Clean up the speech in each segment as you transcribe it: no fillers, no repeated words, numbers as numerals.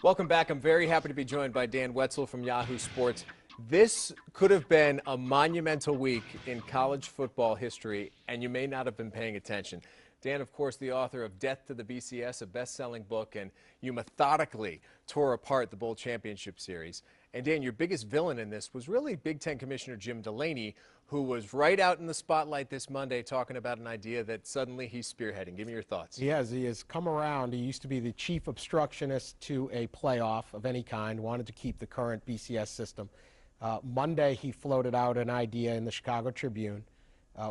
Welcome back. I'm very happy to be joined by Dan Wetzel from Yahoo Sports. This could have been a monumental week in college football history, and you may not have been paying attention. Dan, of course, the author of Death to the BCS, a best-selling book, and you methodically tore apart the Bowl Championship Series. And Dan, your biggest villain in this was really Big Ten Commissioner Jim Delaney, who was right out in the spotlight this Monday talking about an idea that suddenly he's spearheading. Give me your thoughts. He has come around. He used to be the chief obstructionist to a playoff of any kind, wanted to keep the current BCS system. Monday, he floated out an idea in the Chicago Tribune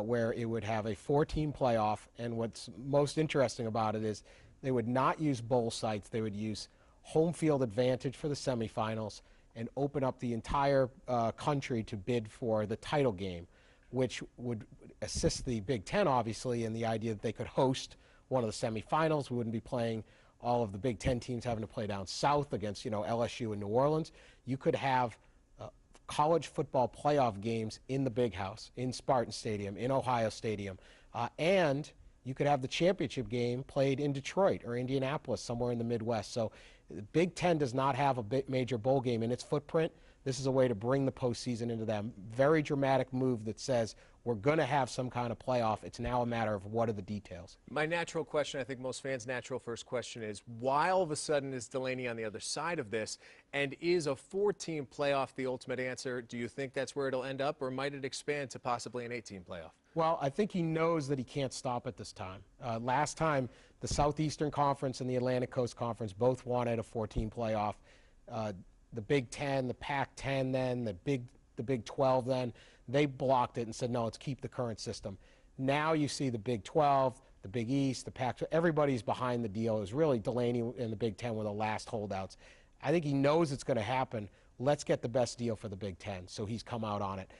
where it would have a 4-team playoff, and what's most interesting about it is they would not use bowl sites. They would use home field advantage for the semifinals and open up the entire country to bid for the title game, which would assist the Big Ten, obviously, in the idea that they could host one of the semifinals. We wouldn't be playing all of the Big Ten teams having to play down south against, LSU and New Orleans. You could have college football playoff games in the Big House, in Spartan Stadium, in Ohio Stadium, and you could have the championship game played in Detroit or Indianapolis, somewhere in the Midwest. So the Big Ten does not have a major bowl game in its footprint. This is a way to bring the postseason into that very dramatic move that says we're going to have some kind of playoff. It's now a matter of what are the details. My natural question, I think most fans' natural first question is, why all of a sudden is Delaney on the other side of this? And is a 4-team playoff the ultimate answer? Do you think that's where it'll end up, or might it expand to possibly an 8-team playoff? Well, I think he knows that he can't stop at this time. Last time, the Southeastern Conference and the Atlantic Coast Conference both wanted a 4-team playoff. The Big Ten, the Pac-10 then, the Big 12 then, they blocked it and said, no, let's keep the current system. Now you see the Big 12, the Big East, the Pac-12, everybody's behind the deal. It was really Delaney and the Big Ten were the last holdouts. I think he knows it's going to happen. Let's get the best deal for the Big Ten, so he's come out on it.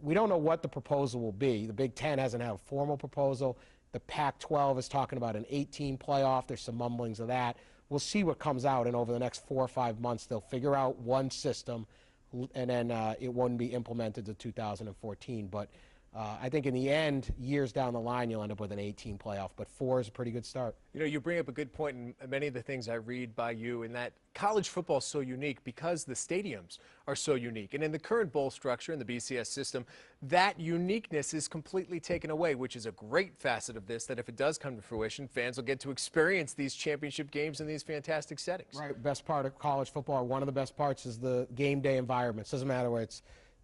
We don't know what the proposal will be. The Big Ten hasn't had a formal proposal. The Pac-12 is talking about an 8-team playoff. There's some mumblings of that. We'll see what comes out, and over the next 4 or 5 months, they'll figure out one system, and then it won't be implemented to 2014. But I think in the end, years down the line, you'll end up with an 8-team playoff, but 4 is a pretty good start. You bring up a good point in many of the things I read by you, in that college football is so unique because the stadiums are so unique. And in the current bowl structure in the BCS system, that uniqueness is completely taken away, which is a great facet of this, that if it does come to fruition, fans will get to experience these championship games in these fantastic settings. Right. Best part of college football, one of the best parts, is the game day environments. Doesn't matter where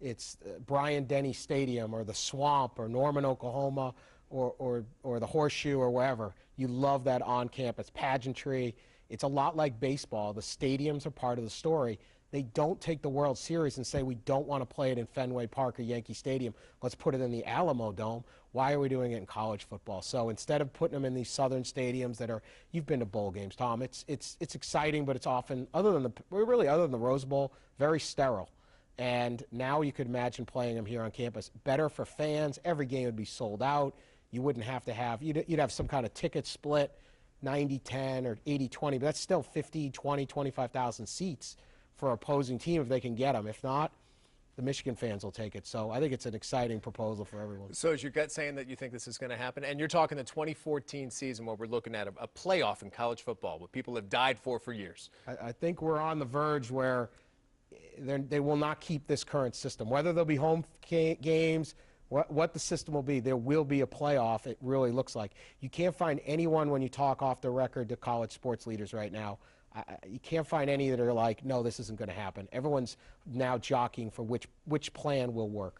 it's Bryant-Denny Stadium or the Swamp or Norman, Oklahoma, or the Horseshoe or wherever. You love that on-campus pageantry. It's a lot like baseball. The stadiums are part of the story. They don't take the World Series and say we don't want to play it in Fenway Park or Yankee Stadium. Let's put it in the Alamo Dome. Why are we doing it in college football? So instead of putting them in these southern stadiums that are, you've been to bowl games, Tom. It's exciting, but it's often, other than the Rose Bowl, very sterile. And now you could imagine playing them here on campus. Better for fans. Every game would be sold out. You wouldn't have to have, you'd have some kind of ticket split, 90-10 or 80-20, but that's still 50, 20, 25,000 seats for opposing team if they can get them. If not, the Michigan fans will take it. So I think it's an exciting proposal for everyone. So is your gut saying that you think this is going to happen? And you're talking the 2014 season where we're looking at a playoff in college football, what people have died for years. I think we're on the verge where they will not keep this current system. Whether there'll be home games, what the system will be, there will be a playoff, it really looks like. You can't find anyone, when you talk off the record to college sports leaders right now, you can't find any that are like, no, this isn't going to happen. Everyone's now jockeying for which plan will work.